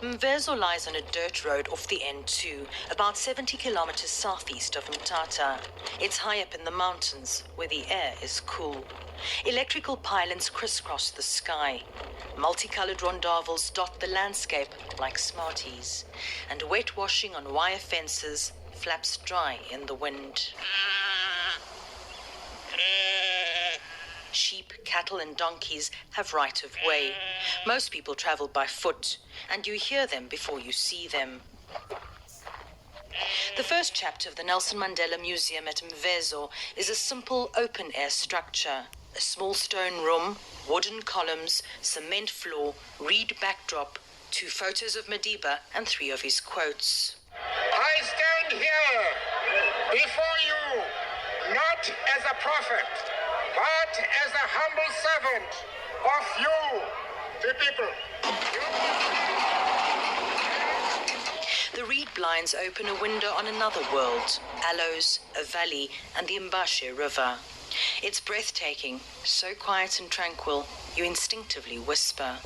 Mvezo lies on a dirt road off the N2, about 70 kilometers southeast of Mthatha. It's high up in the mountains, where the air is cool. Electrical pylons crisscross the sky. Multicolored rondavels dot the landscape like Smarties. And wet washing on wire fences flaps dry in the wind. Sheep, cattle and donkeys have right of way. Most people travel by foot, and you hear them before you see them. The first chapter of the Nelson Mandela Museum at Mvezo is a simple open-air structure. A small stone room, wooden columns, cement floor, reed backdrop, 2 photos of Madiba and 3 of his quotes. I stand here before you not as a prophet, but as a humble servant of you, the people. The reed blinds open a window on another world, Aloes, a valley, and the Mbashe River. It's breathtaking, so quiet and tranquil, you instinctively whisper.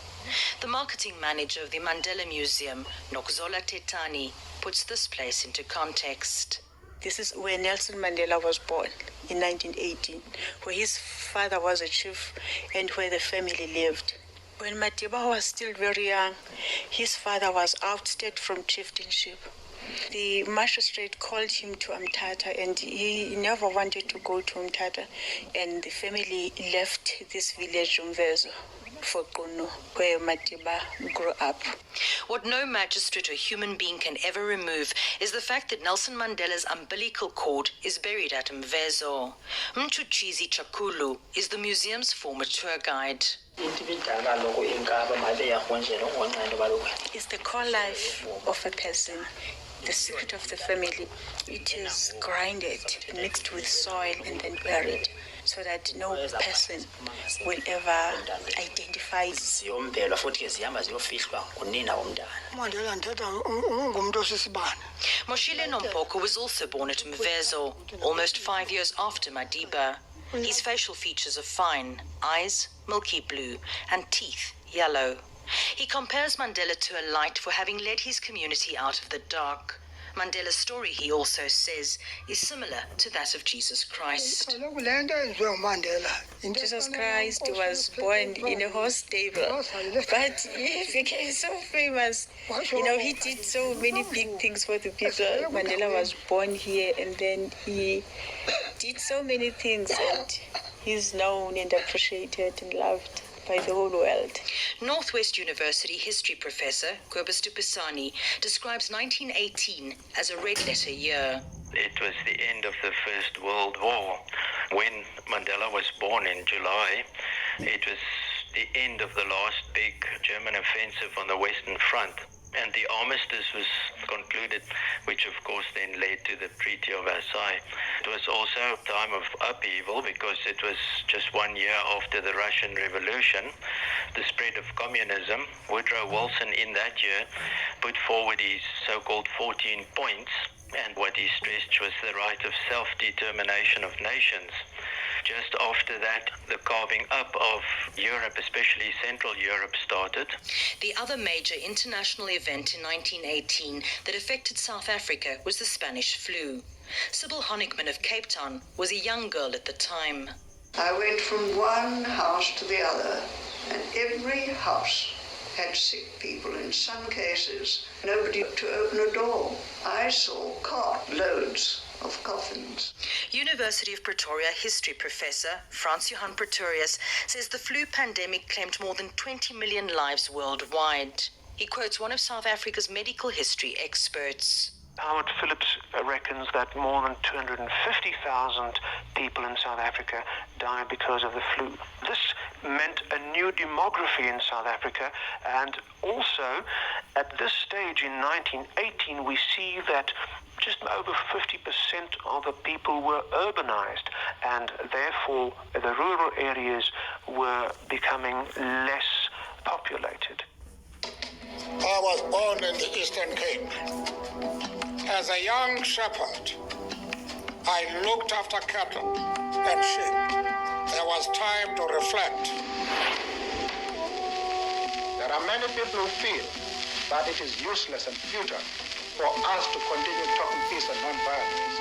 The marketing manager of the Mandela Museum, Nokzola Tetani, puts this place into context. This is where Nelson Mandela was born in 1918, where his father was a chief and where the family lived. When Madiba was still very young, his father was ousted from chieftainship. The magistrate called him to Mthatha and he never wanted to go to Mthatha, and the family left this village, Mvezo, for Qunu, where Madiba grew up. What no magistrate or human being can ever remove is the fact that Nelson Mandela's umbilical cord is buried at Mvezo. Mchuchizi Chakulu is the museum's former tour guide. It's the core life of a person, the secret of the family. It is grinded, mixed with soil and then buried, so that no person will ever identify. Moshile Nompoko was also born at Mvezo, almost 5 years after Madiba. His facial features are fine, eyes milky blue, and teeth yellow. He compares Mandela to a light for having led his community out of the dark. Mandela's story, he also says, is similar to that of Jesus Christ. Jesus Christ was born in a horse stable, but he became so famous. He did so many big things for the people. Mandela was born here, and then he did so many things, and he's known and appreciated and loved by the whole world. Northwest University history professor Kobus Dupisani describes 1918 as a red-letter year. It was the end of the First World War. When Mandela was born in July, it was the end of the last big German offensive on the Western Front. And the armistice was concluded, which of course then led to the Treaty of Versailles. It was also a time of upheaval because it was just 1 year after the Russian Revolution, the spread of communism. Woodrow Wilson in that year put forward his so-called 14 points, and what he stressed was the right of self-determination of nations. Just after that, the carving up of Europe, especially Central Europe, started. The other major international event in 1918 that affected South Africa was the Spanish flu. Sybil Honigman of Cape Town was a young girl at the time. I went from one house to the other, and every house had sick people. In some cases, nobody to open a door. I saw cartloads of coffins. University of Pretoria history professor Frans Johan Pretorius says the flu pandemic claimed more than 20 million lives worldwide. He quotes one of South Africa's medical history experts. Howard Phillips reckons that more than 250,000 people in South Africa died because of the flu. This meant a new demography in South Africa, and also at this stage in 1918 we see that just over 50% of the people were urbanized, and therefore the rural areas were becoming less populated. I was born in the Eastern Cape. As a young shepherd, I looked after cattle and sheep. There was time to reflect. There are many people who feel that it is useless and futile for us to continue talking peace and non-violence.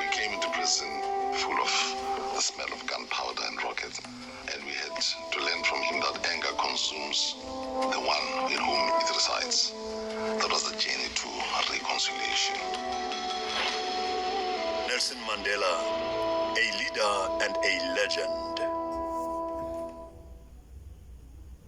We came into prison full of the smell of gunpowder and rockets, and we had to learn from him that anger consumes the one in whom it resides. That was the journey to reconciliation. Nelson Mandela, a leader and a legend.